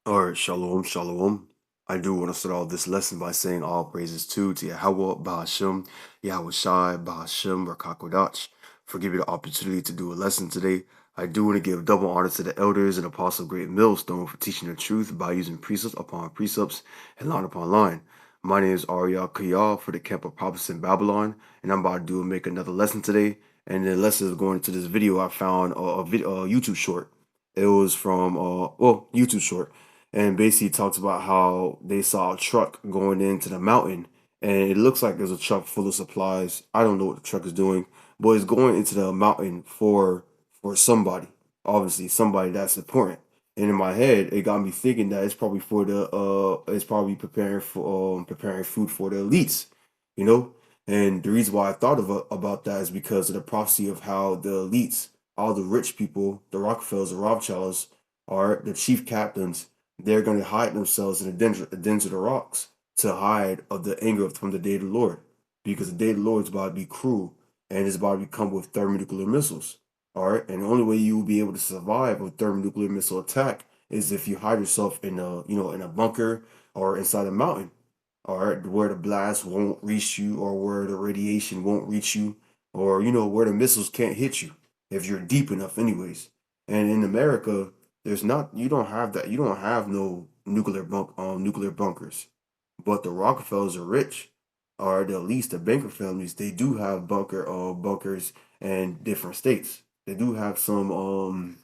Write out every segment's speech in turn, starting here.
All right, shalom, shalom. I do want to start off this lesson by saying all praises to YAHAWAH, BAHASHAM, YAHAWASHI, BAHASHAM, QADASH for giving me the opportunity to do a lesson today. I do want to give double honor to the elders and apostle Great Millstone for teaching the truth by using precepts upon precepts and line upon line. My name is RAWCHAA for the Camp of Prophets in Babylon, and I'm about to make another lesson today. And the lesson is going into this video. I found a YouTube short. It was from YouTube short, and basically talks about how they saw a truck going into the mountain, and it looks like there's a truck full of supplies. I don't know what the truck is doing, but it's going into the mountain for somebody, obviously somebody that's important. And in my head, it got me thinking that it's probably for the it's probably preparing food for the elites, you know. And the reason why I thought about that is because of the prophecy of how the elites, all the rich people, the Rockefellers, the Rothschilds, are the chief captains. They're going to hide themselves in the dens of the rocks to hide of the anger from the day of the Lord, because the day of the Lord is about to be cruel and it's about to come with thermonuclear missiles. All right, and the only way you will be able to survive a thermonuclear missile attack is if you hide yourself in a bunker or inside a mountain. All right, where the blast won't reach you, or where the radiation won't reach you, or where the missiles can't hit you if you're deep enough, anyways. And in America, there's not you don't have that. You don't have no nuclear bunkers. But the Rockefellers are rich, or at least the banker families. They do have bunkers in different states. They do have some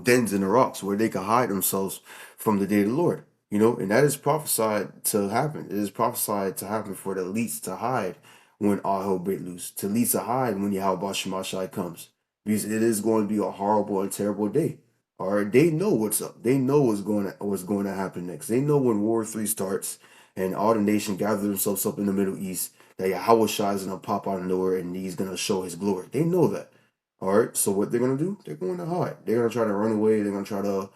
dens in the rocks where they can hide themselves from the day of the Lord. And that is prophesied to happen. It is prophesied to happen for the elites to hide when all hell break loose. To elites to hide when Yahweh Shemashai comes. Because it is going to be a horrible and terrible day. All right, they know what's up. They know what's going to happen next. They know when War 3 starts and all the nation gather themselves up in the Middle East, that Yahweh Shai is gonna pop out of nowhere and he's gonna show his glory. They know that. All right. So what they're gonna do? They're going to hide. They're gonna try to run away. They're gonna try to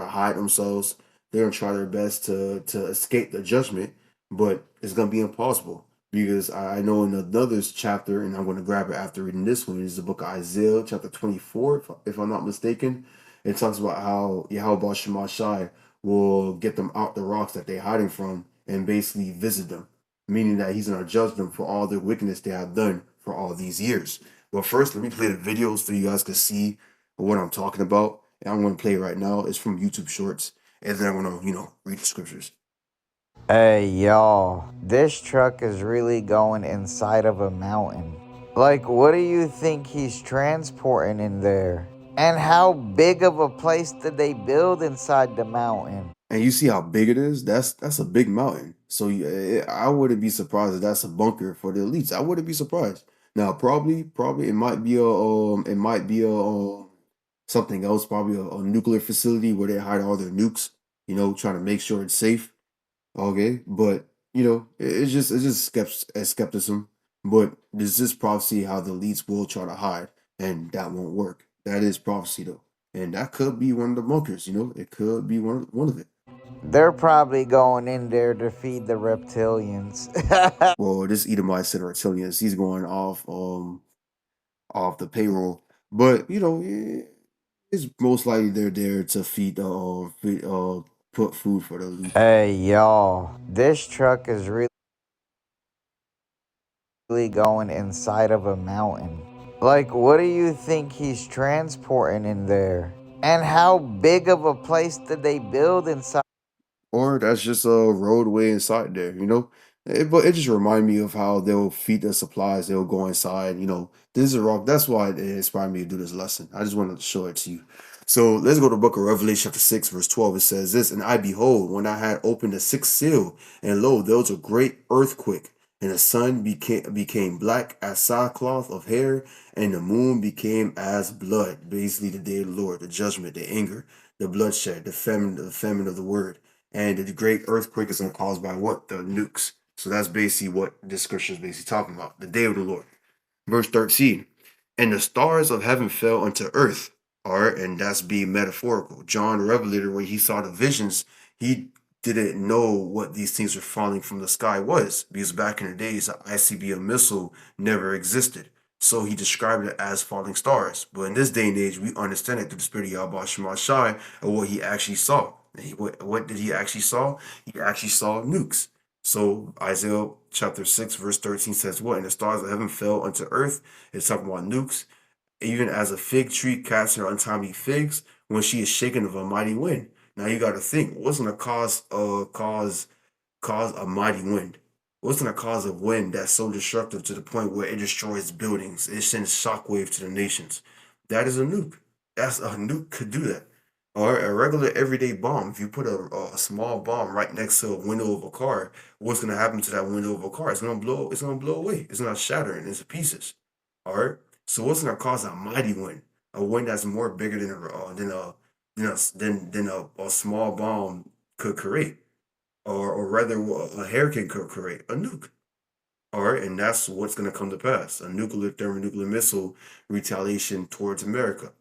hide themselves. They're gonna try their best to escape the judgment, but it's gonna be impossible, because I know in another chapter, and I'm gonna grab it after reading this one, is the book of Isaiah, chapter 24, if I'm not mistaken. It talks about how Yahweh Shemashai will get them out the rocks that they're hiding from and basically visit them, meaning that he's gonna judge them for all the wickedness they have done for all these years. But first, let me play the videos so you guys can see what I'm talking about. And I'm going to play it right now. It's from YouTube Shorts. And then I'm going to, read the scriptures. Hey y'all, this truck is really going inside of a mountain. Like, what do you think he's transporting in there? And how big of a place did they build inside the mountain? And you see how big it is? That's a big mountain. So I wouldn't be surprised if that's a bunker for the elites. I wouldn't be surprised. Now, probably it might be something else, probably a nuclear facility where they hide all their nukes, trying to make sure it's safe. Okay, but it's just skepticism. But this is prophecy how the elites will try to hide, and that won't work. That is prophecy though, and that could be one of the bunkers. It could be one of it. They're probably going in there to feed the reptilians. Well, this Edomite said reptilians. He's going off the payroll, but it's most likely they're there to put food for the elite. Hey y'all, this truck is really going inside of a mountain. Like, what do you think he's transporting in there? And how big of a place did they build inside? Or that's just a roadway inside there, But it just remind me of how they'll feed the supplies, they'll go inside, This is a rock. That's why it inspired me to do this lesson. I just wanted to show it to you. So let's go to the book of Revelation, chapter 6, verse 12. It says this: And I behold, when I had opened the sixth seal, and lo, there was a great earthquake, and the sun became black as sackcloth of hair, and the moon became as blood. Basically, the day of the Lord, the judgment, the anger, the bloodshed, the famine of the word. And the great earthquake is caused by what? The nukes. So that's basically what this scripture is basically talking about. The day of the Lord. Verse 13. And the stars of heaven fell unto earth. All right, and that's being metaphorical. John the Revelator, when he saw the visions, he didn't know what these things were falling from the sky was. Because back in the days, the ICBM missile never existed. So he described it as falling stars. But in this day and age, we understand it through the spirit of Yahweh Shemashai and what he actually saw. And what did he actually saw? He actually saw nukes. So Isaiah chapter 6, verse 13 says what? And the stars of heaven fell unto earth. It's talking about nukes. Even as a fig tree casts her untimely figs when she is shaken of a mighty wind. Now you got to think, what's going to cause a mighty wind? What's going to cause a wind that's so destructive to the point where it destroys buildings? It sends shockwave to the nations. That is a nuke. That's a nuke could do that. Or a regular everyday bomb. If you put a small bomb right next to a window of a car, what's going to happen to that window of a car? It's going to blow. It's going to blow away. It's going to shatter into pieces. All right. So what's going to cause a mighty wind? A wind that's more bigger than a small bomb could create, or rather, a hurricane could create a nuke. All right, and that's what's going to come to pass: a nuclear thermonuclear missile retaliation towards America.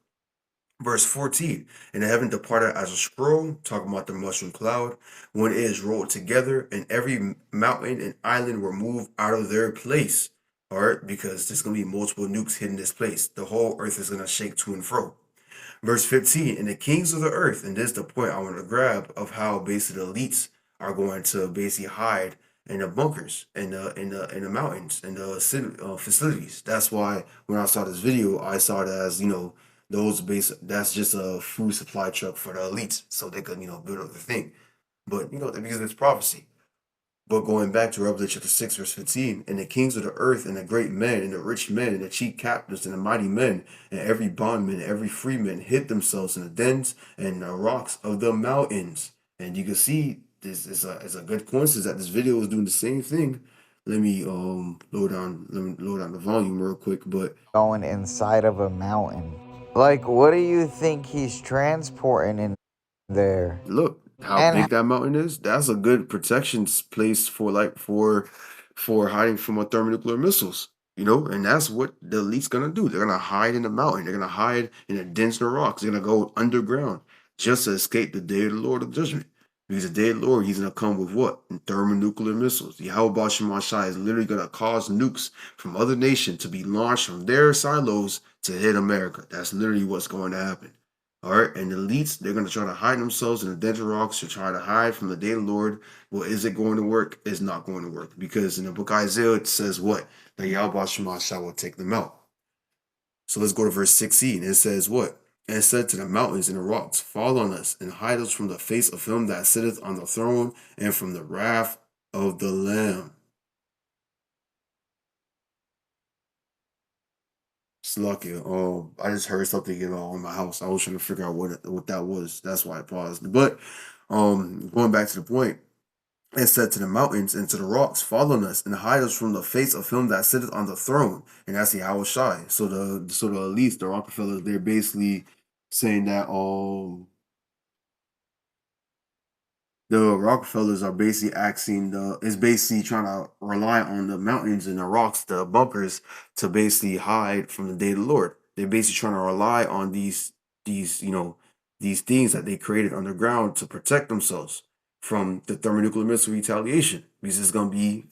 Verse 14, and the heaven departed as a scroll, talking about the mushroom cloud, when it is rolled together, and every mountain and island were moved out of their place. All right, because there's going to be multiple nukes hitting this place. The whole earth is going to shake to and fro. Verse 15, and the kings of the earth, and this is the point I want to grab of how basically the elites are going to basically hide in the bunkers, in the mountains, in the facilities. That's why when I saw this video, I saw it as, that's just a food supply truck for the elites, so they could, build up the thing. But because it's prophecy. But going back to Revelation chapter 6, verse 15, and the kings of the earth, and the great men, and the rich men, and the chief captains, and the mighty men, and every bondman, and every freeman hid themselves in the dens and the rocks of the mountains. And you can see this is a good coincidence that this video is doing the same thing. Let me load down the volume real quick, but Going inside of a mountain. Like, what do you think he's transporting in there? look how And big that mountain is. That's a good protection place for hiding from a thermonuclear missiles. And that's what the elite's gonna do. They're gonna hide in the mountain. They're gonna hide in the dense rocks. They're gonna go underground just to escape the day of the Lord of judgment. Because the day of the Lord, he's gonna come with what? Thermonuclear missiles. Yahweh Shemashai is literally gonna cause nukes from other nations to be launched from their silos to hit America. That's literally what's going to happen. All right, and the elites, they're going to try to hide themselves in the dense rocks to try to hide from the day of the Lord. Well, is it going to work? It's not going to work because in the book of Isaiah, it says what? That Yahweh Shemashah will take them out. So let's go to verse 16. It says what? And it said to the mountains and the rocks, fall on us and hide us from the face of him that sitteth on the throne and from the wrath of the Lamb. It's lucky. I just heard something in my house. I was trying to figure out what that was. That's why I paused. But going back to the point, and said to the mountains and to the rocks, fall on us and hide us from the face of him that sitteth on the throne. And that's YAHAWASHI. So the elites, the Rockefellers, they're basically saying that the Rockefellers are basically is basically trying to rely on the mountains and the rocks, the bunkers, to basically hide from the day of the Lord. They're basically trying to rely on these things that they created underground to protect themselves from the thermonuclear missile retaliation, because it's gonna be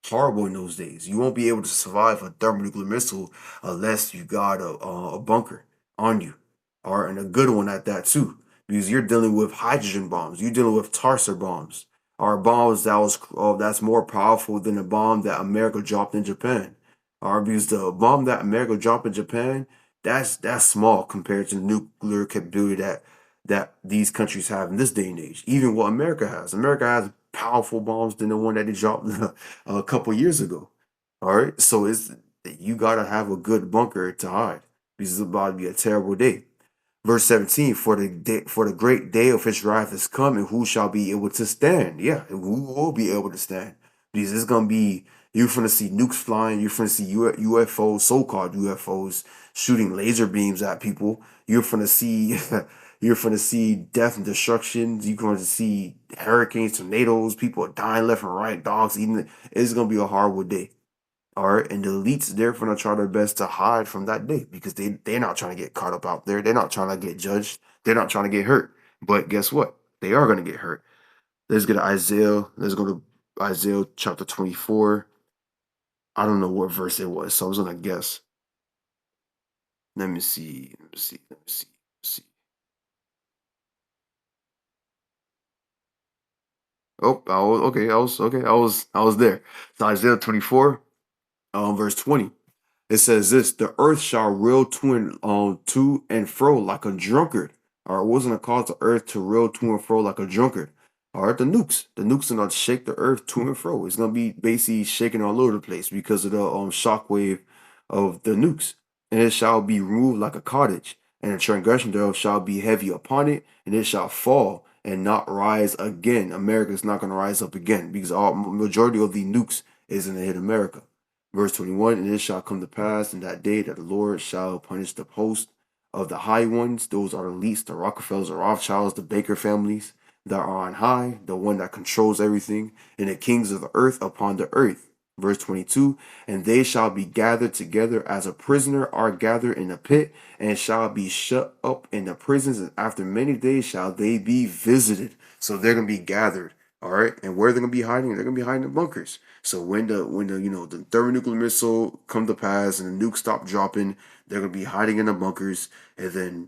horrible in those days. You won't be able to survive a thermonuclear missile unless you got a bunker on you, or and a good one at that too, because you're dealing with hydrogen bombs. You're dealing with Tarser bombs, or bombs that's more powerful than the bomb that America dropped in Japan. Or because the bomb that America dropped in Japan, that's small compared to the nuclear capability that these countries have in this day and age. Even what America has. America has powerful bombs than the one that they dropped a couple years ago. All right, so you gotta have a good bunker to hide because it's about to be a terrible day. Verse 17, for the great day of his wrath is come, and who shall be able to stand? Yeah, and who will be able to stand? Because it's gonna be, you're gonna see nukes flying, you're gonna see UFOs, so-called UFOs, shooting laser beams at people. You're gonna see you're gonna see death and destruction. You're gonna see hurricanes, tornadoes, people are dying left and right, dogs eating. It's gonna be a horrible day. All right, and the elites, they're gonna try their best to hide from that day because they're not trying to get caught up out there. They're not trying to get judged. They're not trying to get hurt. But guess what? They are gonna get hurt. Let's get to Isaiah. Let's go to Isaiah chapter 24. I don't know what verse it was, so I was gonna guess. Let me see. Let me see. Let me see. Let's see. Oh, I was okay. I was okay. I was there. So Isaiah 24, verse 20. It says this: the earth shall reel to and fro like a drunkard. Or it wasn't a cause the earth to reel to and fro like a drunkard. All right, the nukes are gonna shake the earth to and fro. It's gonna be basically shaking all over the place because of the shockwave of the nukes. And it shall be removed like a cottage, and the transgression thereof shall be heavy upon it, and it shall fall and not rise again. America is not gonna rise up again because all majority of the nukes is gonna hit America. Verse 21, and it shall come to pass in that day that the Lord shall punish the host of the high ones. Those are the least, the Rockefellers, the Rothschilds, the Baker families that are on high, the one that controls everything, and the kings of the earth upon the earth. Verse 22, and they shall be gathered together as a prisoner are gathered in a pit, and shall be shut up in the prisons, and after many days shall they be visited. So they're going to be gathered. All right. And where they're going to be hiding? They're going to be hiding in bunkers. So when the the thermonuclear missile come to pass and the nukes stop dropping, they're gonna be hiding in the bunkers, and then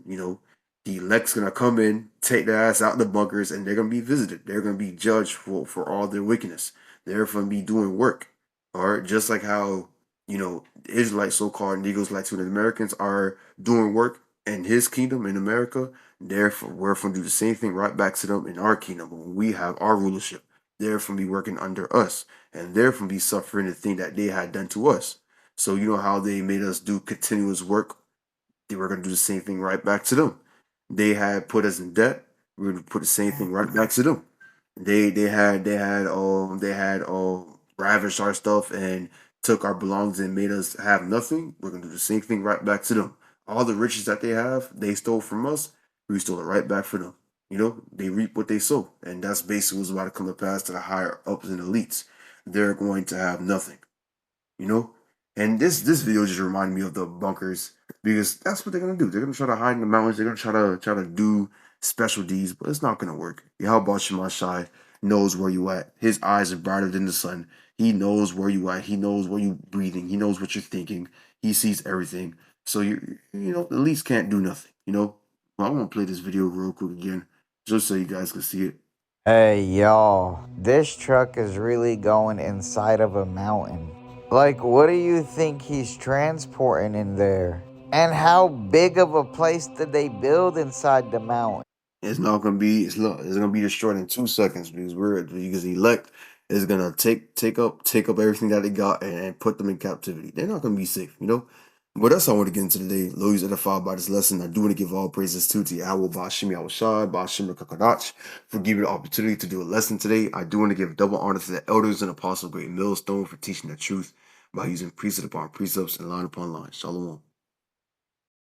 the elect's gonna come in, take their ass out of the bunkers, and they're gonna be visited. They're gonna be judged for all their wickedness. They're gonna be doing work, all right, just like how Israelites, so-called Negroes, Latino Americans are doing work in His kingdom in America. Therefore, we're gonna do the same thing right back to them in our kingdom when we have our rulership. They're gonna be working under us, and they're from be suffering the thing that they had done to us. So you know how they made us do continuous work, they were gonna do the same thing right back to them. They had put us in debt, we are gonna put the same thing right back to them. They had ravished our stuff and took our belongings and made us have nothing. We're gonna do the same thing right back to them. All the riches that they have, they stole from us, we stole it right back for them. They reap what they sow, and that's basically what's about to come to pass to the higher ups and elites. They're going to have nothing, you know. And this video just reminded me of the bunkers because that's what they're gonna do. They're gonna try to hide in the mountains. They're gonna try to do special deeds, but it's not gonna work. Yahweh Shemashai knows where you at. His eyes are brighter than the sun. He knows where you at. He knows where you breathing. He knows what you're thinking. He sees everything. So the least can't do nothing. Well, I want to play this video real quick again, just so you guys can see it. Hey y'all, this truck is really going inside of a mountain. Like, what do you think he's transporting in there? And how big of a place did they build inside the mountain? It's not gonna be. It's gonna be destroyed in 2 seconds because the elect is gonna take up everything that they got and put them in captivity. They're not gonna be safe. But that's all I want to get into today. Lord, you edified by this lesson. I do want to give all praises to Yahweh, BAHASHAM, YAHAWASHI, BAHASHAM, QADASH for giving the opportunity to do a lesson today. I do want to give double honor to the elders and apostles of Great Millstone for teaching the truth by using precept upon precepts and line upon line. Shalom.